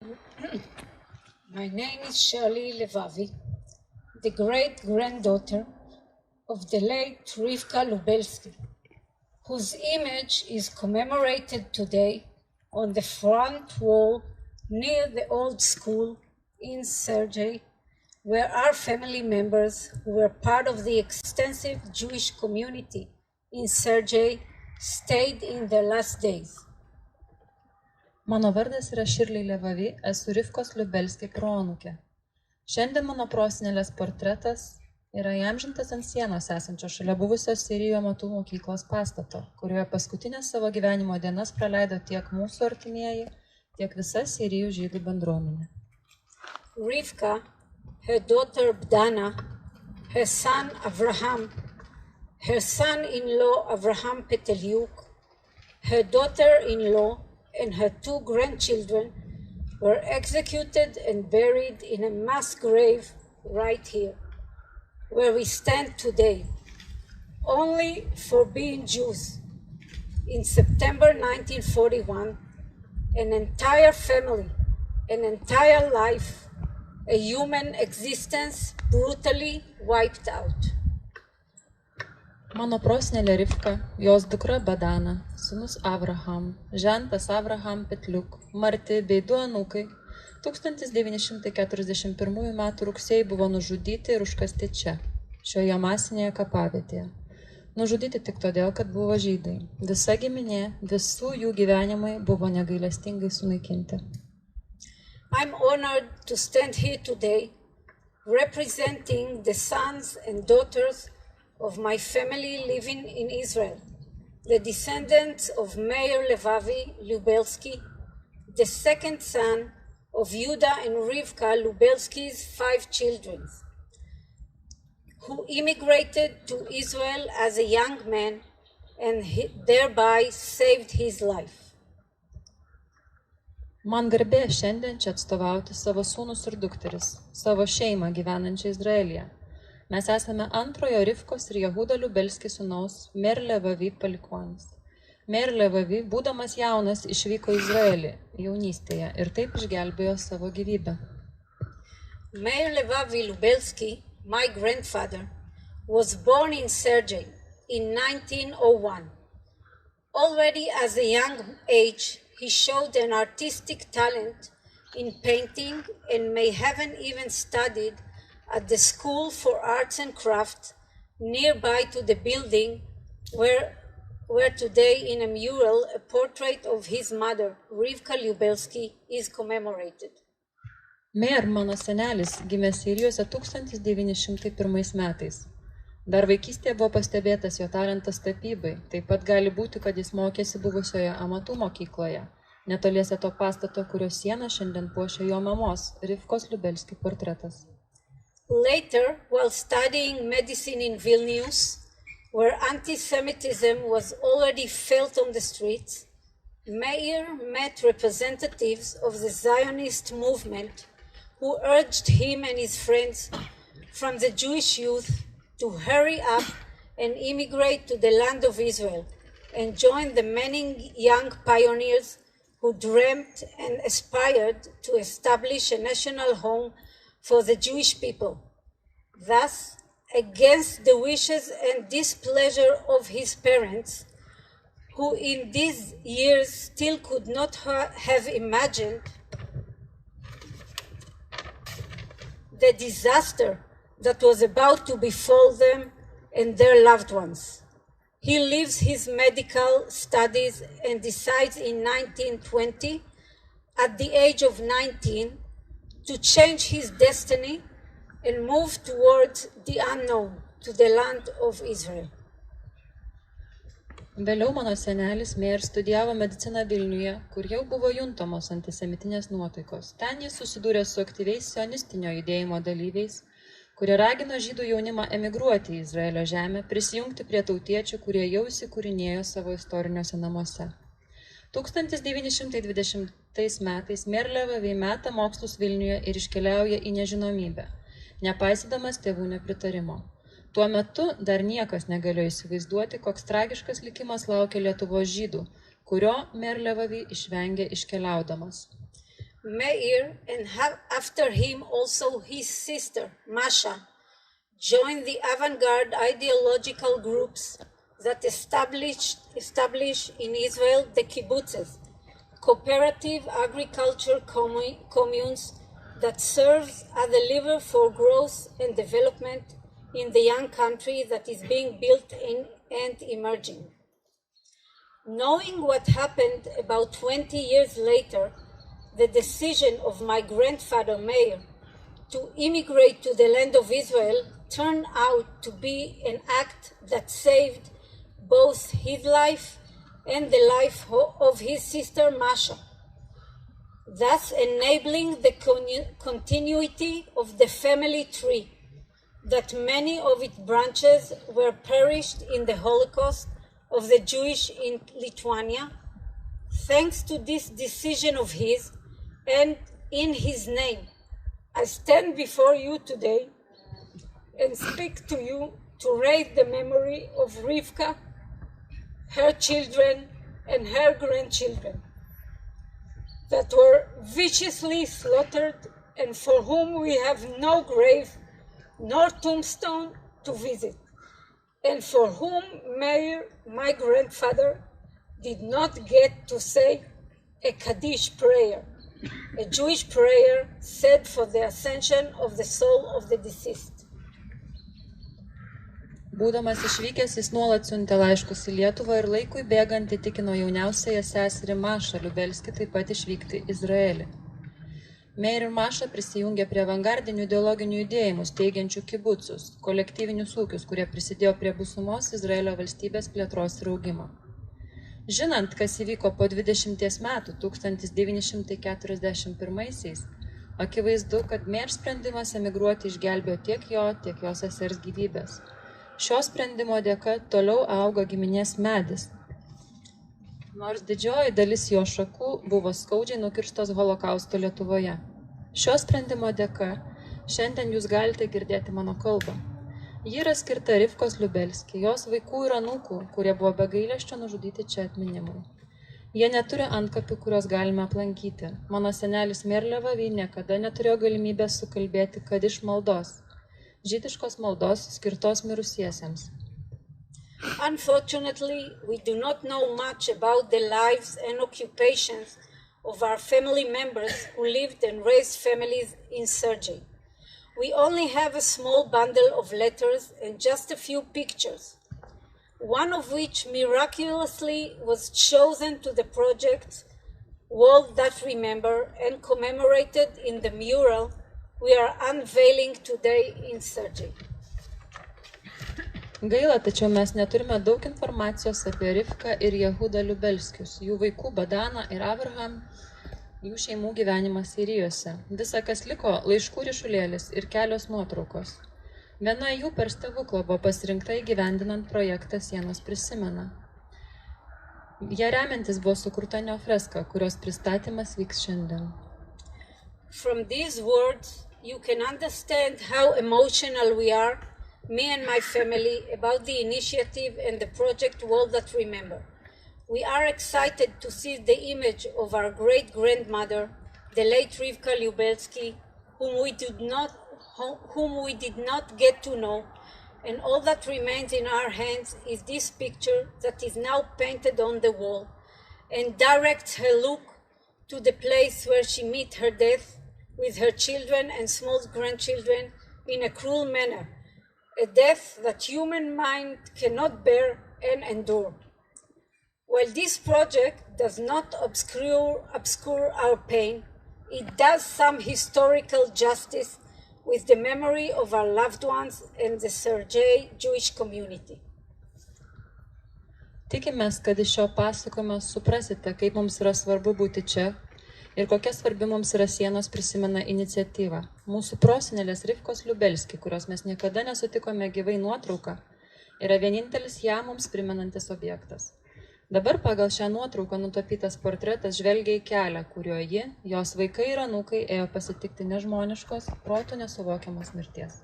My name is Shiרלי לבבי, the great-granddaughter of the late Rivka Lubelsky, whose image is commemorated today on the front wall near the old school in Seirijai, where our family members who were part of the extensive Jewish community in Seirijai stayed in their last days. Mano vardas yra Šiרלי Lievavi, esu Rivkos Liubelski proanūkė. Šiandien mano prosenelės portretas yra įamžintas ant sienos esančio šalia buvusios Seirijų amatų mokyklos pastato, kurioje paskutinės savo gyvenimo dienas praleido tiek mūsų artimieji, tiek visa Seirijų žydų bendruomenė. Rivka, her daughter Bdana, her son Avraham, her son-in-law Avraham Peteliuk, her daughter-in-law, and her 2 grandchildren were executed and buried in a mass grave right here, where we stand today, only for being Jews. In September 1941, an entire family, an entire life, a human existence brutally wiped out. Mano prosenelė Rivka, jos dukra Badana, sūnus Avraham, žentas Avraham Petliuk, Marti bei 2 anūkai 1941 m. rugsėjį buvo nužudyti ir užkasti čia, šioje masinėje kapavietėje. Nužudyti tik todėl, kad buvo žydai. Visa giminė, visų jų gyvenimai buvo negailestingai sunaikinti. I'm honored to stand here today representing the sons and daughters of my family living in Israel, the descendants of Meir Levavi Lubelsky, the second son of Yehuda and Rivka Lubelsky's 5 children, who immigrated to Israel as a young man and thereby saved his life. Man garbė šiandien čia atstovauti savo sūnus ir dukteris, savo šeimą gyvenančią Izraelyje. Mes esame antrojo Rivkos ir Jehudo Liubelski sūnaus Meir Levavi palikuonis. Meir Levavi, būdamas jaunas, išvyko į Izraelį jaunystėje ir taip išgelbėjo savo gyvybę. Meir Levavi Lubelsky, my grandfather, was born in Seirijai in 1901. Already as a young age, he showed an artistic talent in painting and may have even studied at the School for Arts and Crafts nearby to the building where today in a mural a portrait of his mother, Rivka Lubelsky, is commemorated. Meir, mano senelis, gimė Seirijose 1901 metais. Dar vaikystėje buvo pastebėtas jo talentas tapybai, taip pat gali būti, kad jis mokėsi buvusioje amatų mokykloje, netoliese to pastato, kurio sieną šiandien puošia jo mamos, Rivkos Liubelski portretas. Later, while studying medicine in Vilnius, where anti-Semitism was already felt on the streets, Meir met representatives of the Zionist movement who urged him and his friends from the Jewish youth to hurry up and immigrate to the land of Israel and join the many young pioneers who dreamt and aspired to establish a national home for the Jewish people. Thus, against the wishes and displeasure of his parents, who in these years still could not have imagined the disaster that was about to befall them and their loved ones. He leaves his medical studies and decides in 1920, at the age of 19, to change his destiny and move towards the unknown, to the land of Israel. Vėliau mano senelis Meir studijavo mediciną Vilniuje, kur jau buvo juntamos antisemitinės nuotaikos. Ten jis susidūrė su aktyviais sionistinio judėjimo dalyviais, kurie ragino žydų jaunimą emigruoti į Izraelio žemę, prisijungti prie tautiečių, kurie jau įsikūrinėjo savo istoriniuose namuose. 1920 metais Meir Levavi meta mokslus Vilniuje ir iškeliauja į nežinomybę, nepaisydamas tėvų nepritarimo. Tuo metu dar niekas negalėjo įsivaizduoti, koks tragiškas likimas laukia Lietuvos žydų, kurio Meir Levavi išvengė iškeliaudamas. Meir, and after him also his sister, Masha, joined the avant-garde ideological groups that established in Israel the kibbutzes, cooperative agriculture communes that serves as a lever for growth and development in the young country that is being built in and emerging. Knowing what happened about 20 years later, the decision of my grandfather Meir to immigrate to the land of Israel turned out to be an act that saved both his life and the life of his sister Masha, thus enabling the continuity of the family tree, that many of its branches were perished in the Holocaust of the Jewish in Lithuania. Thanks to this decision of his, and in his name, I stand before you today and speak to you to raise the memory of Rivka, her children, and her grandchildren that were viciously slaughtered and for whom we have no grave nor tombstone to visit, and for whom Meir, my grandfather, did not get to say a Kaddish prayer, a Jewish prayer said for the ascension of the soul of the deceased. Būdamas išvykęs, jis nuolat siuntė laiškus į Lietuvą ir laikui bėgant įtikino jauniausiąją seserį Mašą Liubelskį taip pat išvykti į Izraelį. Meir ir Maša prisijungė prie avangardinių ideologinių judėjimų steigiančių kibucus, kolektyvinius ūkius, kurie prisidėjo prie būsimos Izraelio valstybės plėtros ir augimo. Žinant, kas įvyko po 20 metų 1941-aisiais, akivaizdu, kad Meir sprendimas emigruoti išgelbėjo tiek jo, tiek jo sesers gyvybės. Šio sprendimo dėka toliau auga giminės medis, nors didžioji dalis jo šakų buvo skaudžiai nukirstos holokausto Lietuvoje. Šio sprendimo dėka šiandien jūs galite girdėti mano kalbą. Ji yra skirta Rivkos Liubelskį, jos vaikų ir anūkų, kurie buvo be gailesčio nužudyti čia atminimui. Jie neturi antkapių, kuriuos galime aplankyti. Mano senelis Meir Levavi niekada neturėjo galimybės sukalbėti kad iš maldos. Žydiškos maldos skirtos mirusiesiems. Unfortunately, we do not know much about the lives and occupations of our family members who lived and raised families in Seirijai. We only have a small bundle of letters and just a few pictures, one of which miraculously was chosen to the project World That Remember and commemorated in the mural we are unveiling today in Seirijai. Gaila, tačiau mes neturime daug informacijos apie Rivką ir Jehudą Liubelskius, jų vaikų Badaną ir Abraham, jų šeimų gyvenimą Seirijose. Visa, kas liko, laiškų rišulėlis ir kelios nuotraukos. Viena jų per stebuklą buvo pasirinkta įgyvendinant projektą Sienos prisimena. Ją remiantis buvo sukurta neofreska, kurios pristatymas vyks šiandien. From these words, you can understand how emotional we are, me and my family, about the initiative and the project World That Remember. We are excited to see the image of our great-grandmother, the late Rivka Liubelski, whom we did not get to know, and all that remains in our hands is this picture that is now painted on the wall and directs her look to the place where she met her death with her children and small grandchildren in a cruel manner, a death that human mind cannot bear and endure. While this project does not obscure our pain, it does some historical justice with the memory of our loved ones and the Seirijai Jewish community. Tikimės, kad iš šio pasakojimo suprasite, kaip mums yra svarbu būti čia ir kokia svarbi mums yra Sienos prisimena iniciatyva. Mūsų prosenelės Rivkos Liubelski, kurios mes niekada nesutikome gyvai nuotrauką, yra vienintelis ją mums primenantis objektas. Dabar pagal šią nuotrauką nutapytas portretas žvelgia į kelią, kuriuo ji, jos vaikai ir anūkai ėjo pasitikti nežmoniškos, protu nesuvokiamos mirties.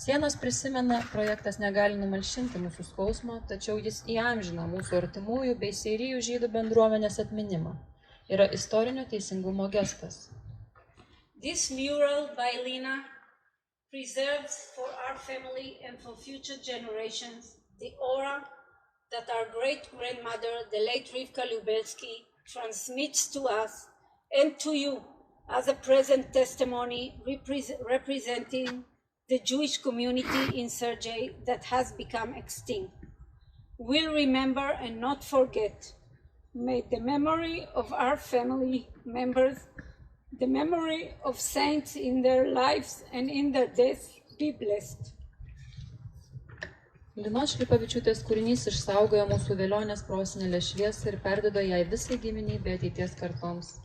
Sienos prisimena projektas negali numalšinti mūsų skausmo, tačiau jis įamžina mūsų artimųjų bei Seirijų žydų bendruomenės atminimą. yra istorinio teisingumo gestas. This mural by Lina preserves for our family and for future generations the aura that our great-grandmother, the late Rivka Lubelski, transmits to us and to you as a present testimony representing the Jewish community in Seirijai that has become extinct. We'll remember and not forget. May the memory of our family members, the memory of saints in their lives and in their death be blessed. Linos Šlipavičiūtės kūrinys išsaugojo mūsų velionės prosenelės šviesą ir perduoda jai visai giminiai bei ateities kartoms.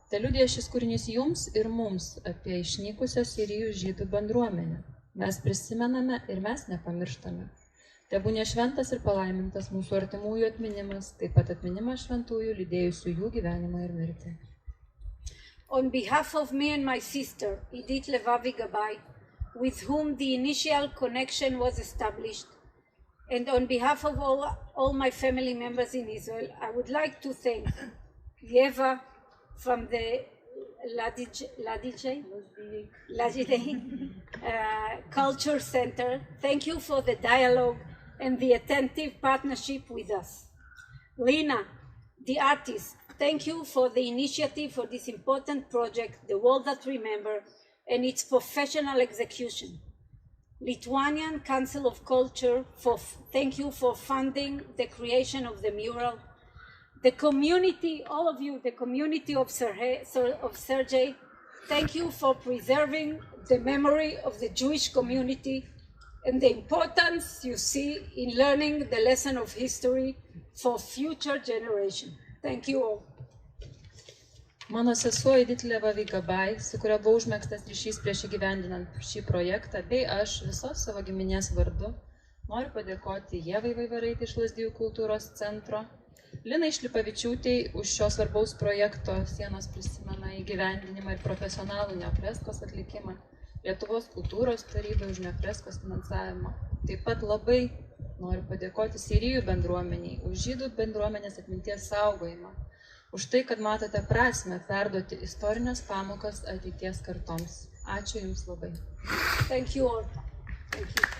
Tai liudija šis kūrinys jums ir mums apie išnykusią Seirijų žydų bendruomenę. Mes prisimename ir mes nepamirštame. Tebūnie šventas ir palaimintas mūsų artimųjų atminimas, taip pat atminimas šventųjų lydėjusių jų gyvenimą ir mirtį. On behalf of me and my sister, Lebbi, with whom the initial connection was established, and on behalf of all my family members in Israel, I would like to thank Ieva from the Culture Center. Thank you for the dialogue and the attentive partnership with us. Lina, the artist, thank you for the initiative for this important project, The World That Remember, and its professional execution. Lithuanian Council of Culture, thank you for funding the creation of the mural. The community, all of you, the community of Seirijai, thank you for preserving the memory of the Jewish community and the importance you see in learning the lesson of history for future generations. Thank you all. Mano sesuo Lebbi, su kuria buvo užmegztas ryšys prieš įgyvendinant šį projektą, bei aš visos savo giminės vardu noriu padėkoti Ievai Vaivaraitei iš Lazdijų kultūros centro, Linai Šlipavičiūtei už šio svarbaus projekto sienos prisimena įgyvendinimą ir profesionalų neofreskos atlikimą, Lietuvos kultūros tarybai už neofreskos finansavimą. Taip pat labai noriu padėkoti Seirijų bendruomeniai už žydų bendruomenės atminties saugojimą, už tai, kad matote prasmę perduoti istorinės pamokas ateities kartoms. Ačiū Jums labai. Thank you all. Thank you.